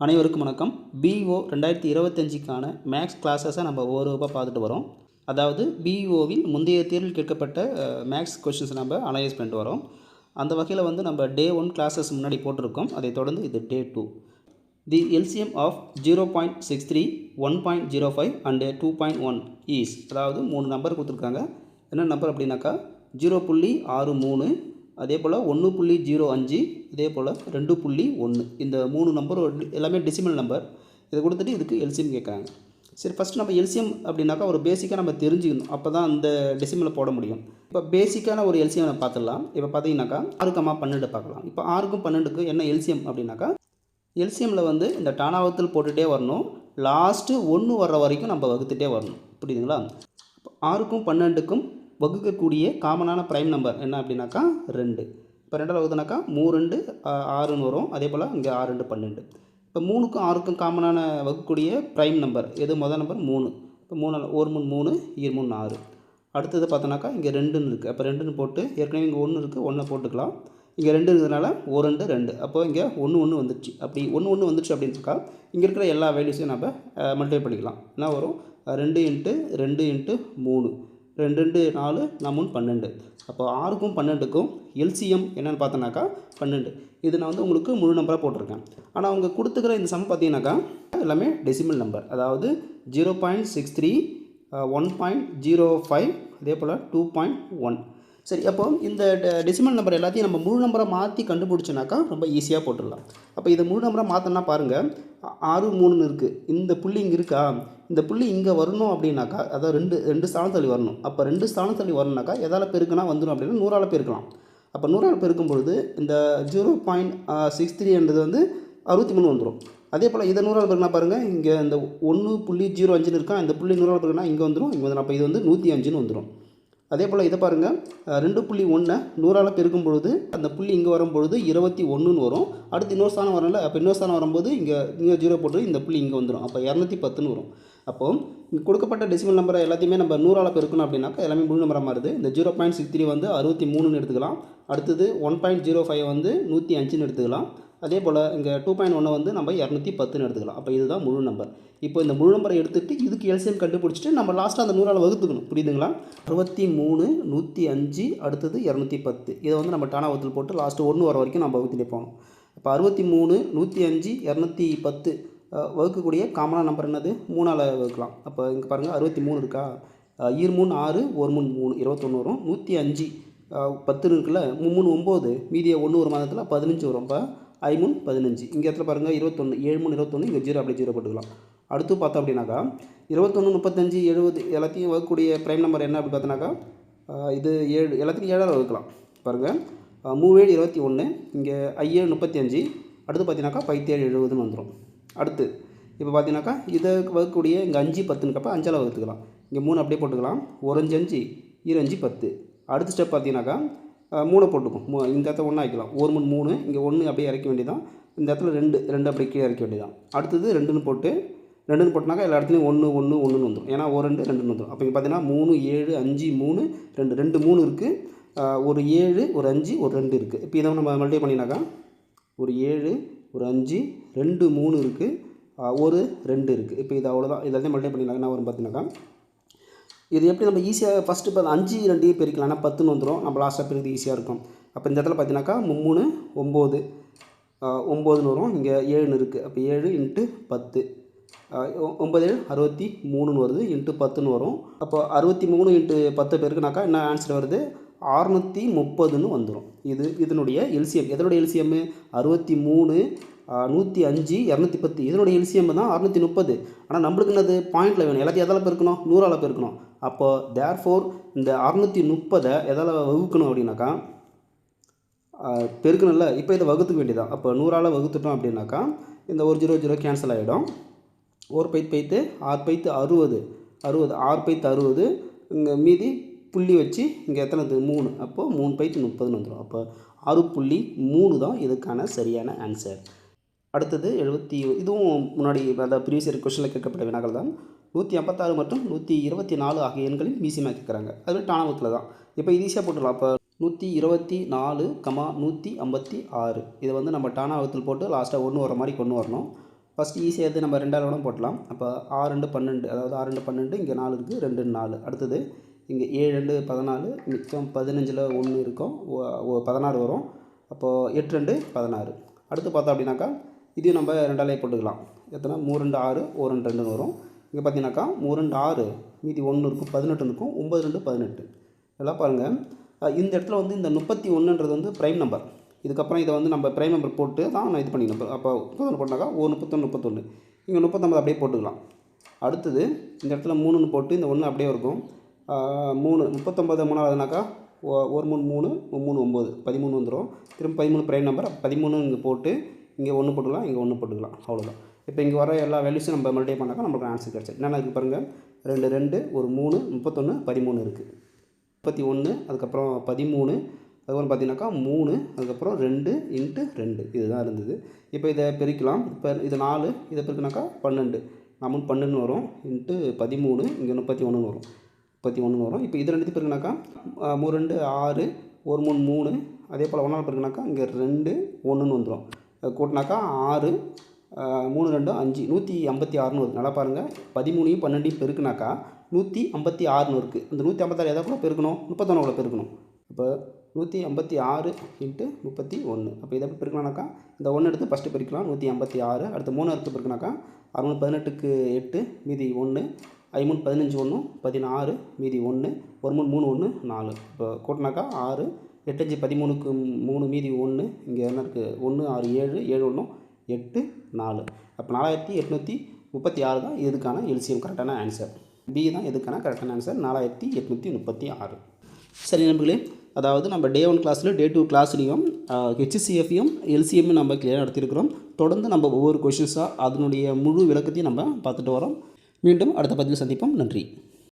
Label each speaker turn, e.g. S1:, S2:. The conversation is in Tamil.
S1: அனைவருக்கும் வணக்கம். பிஇஓ 2025க்கான மேக்ஸ் கிளாஸஸை நம்ம ஒவ்வொரு வகுப்பாக பார்த்துட்டு வரோம். அதாவது பிஇஓவில் முந்தைய தேர்வில் கேட்கப்பட்ட மேக்ஸ் கொஷின்ஸ் நம்ம அனலைஸ் பண்ணிட்டு வரோம். அந்த வகையில் நம்ம டே 1 கிளாஸஸ் முன்னாடி போட்டிருக்கோம். அதை தொடர்ந்து இது day 2. The LCM of 0.63, 1.05 and 2.1 is, அதாவது 3 நம்பர் கொடுத்துருக்காங்க. என்ன நம்பர் அப்படின்னாக்கா 0.63, அதே போல் 1.05, அதே போல் 2.1. இந்த 3 நம்பர் எல்லாமே டெசிமல் நம்பர். இதை கொடுத்துட்டு இதுக்கு எல்சிஎம் கேட்குறாங்க. சரி, ஃபஸ்ட்டு நம்ம எல்சிஎம் அப்படின்னாக்கா ஒரு பேசிக்காக நம்ம தெரிஞ்சுக்கணும். அப்போ தான் அந்த டெசிமலை போட முடியும். இப்போ பேசிக்கான ஒரு எல்சிஎம் நம்ம பார்த்துடலாம். இப்போ பார்த்தீங்கன்னாக்கா 6,12 பார்க்கலாம். இப்போ 6க்கும் 12க்கும் என்ன எல்சிஎம் அப்படின்னாக்கா, எல்சிஎம்மில் இந்த டானாவத்தில் போட்டுகிட்டே வரணும். லாஸ்ட்டு 1 வர்ற வரைக்கும் நம்ம வகுத்துட்டே வரணும். புரியுதுங்களா? இப்போ 6க்கும் 12க்கும் வகுக்கக்கூடிய காமனான ப்ரைம் நம்பர் என்ன அப்படின்னாக்கா 2. இப்போ 2 வகுத்துனாக்கா 3 6ன்னு வரும். அதே போல் இங்கே 6 12. இப்போ 3க்கும் 6க்கும் காமனான வகுக்கக்கூடிய ப்ரைம் நம்பர் எது? முதல் நம்பர் 3. இப்போ 3 1 3 3 2 3 6. அடுத்தது பார்த்தோன்னாக்கா இங்கே 2ன்னு இருக்குது. அப்போ 2ன்னு போட்டு, ஏற்கனவே இங்கே 1 இருக்குது, 1 போட்டுக்கலாம். இங்கே 2 இருக்கிறதுனால 1 2 2. அப்போ இங்கே 1 1 வந்துடுச்சு. அப்படி 1 1 வந்துடுச்சு அப்படின்னாக்கா இங்கே இருக்கிற எல்லா வேல்யூஸையும் நம்ம மல்டிப்ளை பண்ணிக்கலாம். என்ன வரும்? 2 × 2 × 3, 2 2 4 4 12. அப்போ 6க்கும் 12க்கும் எல்சிஎம் என்னென்னு பார்த்தோன்னாக்கா 12. இது நான் உங்களுக்கு முழு நம்பராக போட்டிருக்கேன். ஆனால் அவங்க கொடுத்துக்கிற இந்த சம் பார்த்தீங்கன்னாக்கா எல்லாமே டெசிமல் நம்பர். அதாவது 0.63, 1.05, அதே போல் 2.1. சரி, அப்போ இந்த டெசிமல் நம்பர் எல்லாத்தையும் நம்ம முழு நம்பராக மாற்றி கண்டுபிடிச்சோன்னாக்கா ரொம்ப ஈஸியாக போட்டுடலாம். அப்போ இதை முழு நம்பராக மாற்றினா பாருங்கள், 6 3ன்னு இருக்குது. இந்த புள்ளி இங்கே இருக்கா? இந்த புள்ளி இங்கே வரணும் அப்படின்னாக்கா, அதாவது ரெண்டு ஸ்தானம் தள்ளி வரணும். அப்போ 2 ஸ்தானம் தள்ளி வரணுனாக்கா எதால் பெருக்குனா வந்துடும் அப்படின்னா 100ஆல் பெருக்கலாம். அப்போ 100ஆல் பெருக்கும் பொழுது இந்த 0.63 63 வந்துடும். அதே போல் இதை 100ஆல் பெருக்கினா பாருங்கள், இங்கே இந்த 1.05 இருக்கா, இந்த புள்ளி 100ஆல் பெருக்கினா இங்கே வந்துடும், இங்கே வந்துடும். அப்போ இது 105ன்னு வந்துடும். அதே போல் இதை பாருங்கள், 2.1 100ஆல் பெருக்கும் பொழுது அந்த புள்ளி இங்கே வரும்பொழுது 21ன்னு வரும். அடுத்து இன்னொரு ஸ்தானம் வரல. அப்போ இன்னொரு ஸ்தானம் வரும்போது இங்கே 0 போட்டு இந்த புள்ளி இங்கே வந்துடும். அப்போ 210ன்னு வரும். அப்போது இங்கே கொடுக்கப்பட்ட டெசிமல் நம்பரை எல்லாத்தையுமே நம்ம 100ஆல் பெருக்கணும் அப்படின்னாக்கா எல்லாமே முழு நம்பராக மாறுது. இந்த 0.63 63ன்னு எடுத்துக்கலாம். அடுத்தது 1.05 105ன்னு எடுத்துக்கலாம். அதே போல் இங்கே 2.1 நம்ம 210ன்னு எடுத்துக்கலாம். அப்போ இதுதான் முழு நம்பர். இப்போ இந்த முழு நம்பரை எடுத்துகிட்டு இதுக்கு எல்சிஎம் கண்டுபிடிச்சிட்டு நம்ம லாஸ்ட்டாக அந்த 100ஆல் வகுத்துக்கணும். புரியுதுங்களா? 63 105, அடுத்தது 210. இதை நம்ம டானாவத்தில் போட்டு லாஸ்ட்டு 1 வர வரைக்கும் நம்ம வகுத்துட்டே போகணும். இப்போ 63 105 210 வகுக்கக்கூடிய காமனான நம்பர் என்னது? 3ஆல் வகுக்கலாம். அப்போ இங்கே பாருங்கள், 63 இருக்கா, 2 3 6 1 3 3 21 வரும். 105 10 இருக்குல்ல, 3 9, மீதியை 1 ஒரு மாதத்தில் 15 வரும். இப்போ 5 15. இங்கே இடத்துல பாருங்கள் 21, 7 3 21, இங்கே 0 அப்படியே 0 போட்டுக்கலாம். அடுத்து பார்த்தோம் அப்படின்னாக்கா 21 35 70 எல்லாத்தையும் வகுக்கக்கூடிய ப்ரைம் நம்பர் என்ன அப்படி பார்த்தோன்னாக்கா இது 7, எல்லாத்தையும் 7ஆல் வகுக்கலாம். பாருங்கள், 3 7 21, இங்கே 5 35, அடுத்து பார்த்தீங்கன்னாக்கா 5 7 70ன்னு வந்துடும். அடுத்து இப்போ பார்த்தீங்கன்னாக்கா இதை வகுக்கக்கூடிய இங்கே 5 10னுக்கப்போ 5ஆல் வகுத்துக்கலாம். இங்கே 3 அப்படியே போட்டுக்கலாம். 1 5 5 2 5 10. அடுத்த ஸ்டெப் பார்த்தீங்கன்னாக்கா 3 போட்டுக்கும். இந்த இடத்துல 1 ஆக்கிக்கலாம். 1 3 3, இங்கே 1 அப்படியே இறக்க வேண்டியதான். இந்த இடத்துல 2 அப்படியே கீழே இறக்க வேண்டியதான். அடுத்தது 2ன்னு போட்டுனாக்கா எல்லா இடத்துலையும் 1 1 1ன்னு வந்துடும். ஏன்னா 1 2 2ன்னு வந்துடும். அப்போ இங்கே பார்த்தீங்கன்னா 3 7 5 3 2 2 3 இருக்குது. ஒரு 7 ஒரு 5 ஒரு 2 இருக்குது. இப்போ இதை நம்ம மல்டிப்ளை பண்ணினாக்கா ஒரு 7 ஒரு 5 2 3 இருக்குது, ஒரு 2 இருக்குது. இப்போ இது அவ்வளோதான். இதெல்லாம் மல்டிப்ளை பண்ணினாக்கா என்ன வரும் பார்த்தீங்கன்னாக்கா, இது எப்படி நம்ம ஈஸியாக ஃபஸ்ட்டு இப்போ 5 2 பெருக்கலாம். ஆனால் 10ன்னு வந்துடும். நம்ம லாஸ்ட்டாக பெருக்கிறது ஈஸியாக இருக்கும். அப்போ இந்த இடத்துல பார்த்தீங்கன்னாக்கா 3 9 9ன்னு வரும். இங்கே 7ன்னு இருக்குது. அப்போ 7 × 10, 9 7 63ன்னு வருது, இன்ட்டு 10ன்னு வரும். அப்போ 63 × 10 பெருக்குனாக்கா என்ன ஆன்சர் வருது? 630ன்னு வந்துடும். இதனுடைய எல்சிஎம். எதனுடைய எல்சிஎம்? 63 105 210. இதனுடைய எல்சிஎம் தான் 630. ஆனால் நம்மளுக்கு என்னது? பாயிண்டில் வேணும். எல்லாத்தையும் எதால் பெருக்கணும்? 100ஆல் பெருக்கணும். அப்போ தேர்ஃபோர் இந்த 630 எதால் வகுக்கணும் அப்படின்னாக்கா பெருக்கணும்ல. இப்போ இதை வகுத்துக்க வேண்டியதான். அப்போ 100ஆல் வகுத்துட்டோம் அப்படின்னாக்கா இந்த ஒரு 0 0 கேன்சல் ஆகிடும். 1 பைத்து 6 பைத்து 60 60 6 பைத்து 60, இங்கே மீதி புள்ளி வச்சு இங்கே எத்தனைது? 3. அப்போது 3 பைத்து 30ன்னு வந்துடும். அப்போ 6.3 தான் இதுக்கான சரியான ஆன்சர். அடுத்தது 70. இதுவும் முன்னாடி அந்த ப்ரீவியஸ் இயர் கொஸ்டினில் கேட்கப்பட்ட வினாக்கள் தான். 156 மற்றும் 124 ஆகிய எண்களின் மீசியமாக கேட்குறாங்க. அது டானாவத்தில் தான். இப்போ இது ஈஸியாக போட்டுடலாம். அப்போ 124, 156 இதை நம்ம டானாவத்தில் போட்டு லாஸ்ட்டாக 1 வர மாதிரி கொண்டு வரணும். ஃபஸ்ட்டு ஈஸியாக எது நம்ம 2ஆல் கூட போட்டலாம். அப்போ 6 2 12, அதாவது 6 2 12, இங்கே 4 இருக்குது, 2 4. அடுத்தது இங்கே 7 2 14, மிச்சம் 15ல் 1 இருக்கும், 16 வரும். அப்போது 8 2 16. அடுத்து பார்த்தோம் அப்படின்னாக்கா இதையும் நம்ம 2ஆலே போட்டுக்கலாம். எத்தனை 3 2 6, 1 2 2 வரும். இங்கே பார்த்தீங்கன்னாக்கா 3 2 6, மீதி 1 இருக்கும், 18 இருக்கும், 9 2 18. இதெல்லாம் பாருங்கள். இந்த இடத்துல வந்து இந்த 31ன்றது வந்து ப்ரைம் நம்பர். இதுக்கப்புறம் இதை வந்து நம்ம ப்ரைம் நம்பர் போட்டு தான் நான் இது பண்ணிக்கணும். அப்போ 31 போட்டாக்கா 31 31, இங்கே 39 அப்படியே போட்டுக்கலாம். அடுத்தது இந்த இடத்துல 3ன்னு போட்டு இந்த 1 அப்படியே இருக்கும். 3 39 3ஆவதுனாக்கா 1 3 3 3 9 13 வந்துடும். திரும்ப 13 ப்ரைம் நம்பர். 13 இங்கே போட்டு இங்கே 1 போட்டுக்கலாம், இங்கே 1 போட்டுக்கலாம். அவ்வளோதான். இப்போ இங்கே வர எல்லா வேல்யூஸும் நம்ம மல்டிப்ளை பண்ணாக்கா நமக்கு ஆன்சர் கிடச்சி. என்னென்ன இருக்குது பாருங்கள். 2 2, ஒரு 3, 31 13 இருக்குது. 31, அதுக்கப்புறம் 13, அதுக்கப்புறம் பார்த்தீங்கன்னாக்கா 3, அதுக்கப்புறம் 2 × 2 இதுதான் இருந்தது. இப்போ இதை பெருக்கலாம். இப்போ இது 4, இதை பெருக்கினாக்கா 12, 4 12 வரும், இன்ட்டு 13, இங்கே 31 வரும், 31 வரும். இப்போ இது ரெண்டுத்தையும் பெருக்கினாக்கா 3 2 6, 1 3 3, அதே போல் 1ஆல் பெருக்கினாக்கா இங்கே 2 1ன்னு வந்துடும். கூட்டினாக்கா 6, 3 2 5, 156ன்னு வருது. நல்லா பாருங்கள். 13 12 பெருக்குனாக்கா 156ன்னு இருக்குது. அந்த 156 எதை கூட பெருக்கணும், 31 கூட பெருக்கணும். இப்போ 156 × 31. அப்போ இதை எப்படி பெருக்கலாம்னாக்கா இந்த 1 எடுத்து ஃபஸ்ட்டு பெருக்கலாம், 156. அடுத்து 3 எடுத்து பெருக்கினாக்கா 6 18க்கு 8, மீதி 1, 5 15 1 16, மீதி 1, 1 3 1 4. இப்போ கூட்டினாக்கா 6, 8 5 13க்கு 3, மீதி 1, இங்கே என்ன இருக்குது 1 6 7 7 1 8 4. அப்போ 4836 தான் இதுக்கான எல்சிஎம் கரெக்டான ஆன்சர். பி தான் இதுக்கான கரெக்டான ஆன்சர், 4836. சரி நண்பர்களே, அதாவது நம்ம டே 1 கிளாஸில் டே 2 கிளாஸ்லேயும் ஹெச்சிசிஎஃப்யும் எல்சிஎம்மும் நம்ம கிளியராக நடத்தியிருக்கிறோம். தொடர்ந்து நம்ம ஒவ்வொரு கொஷின்ஸாக அதனுடைய முழு விளக்கத்தையும் நம்ம பார்த்துட்டு வரோம். மீண்டும் அடுத்த பதிவில் சந்திப்போம். நன்றி.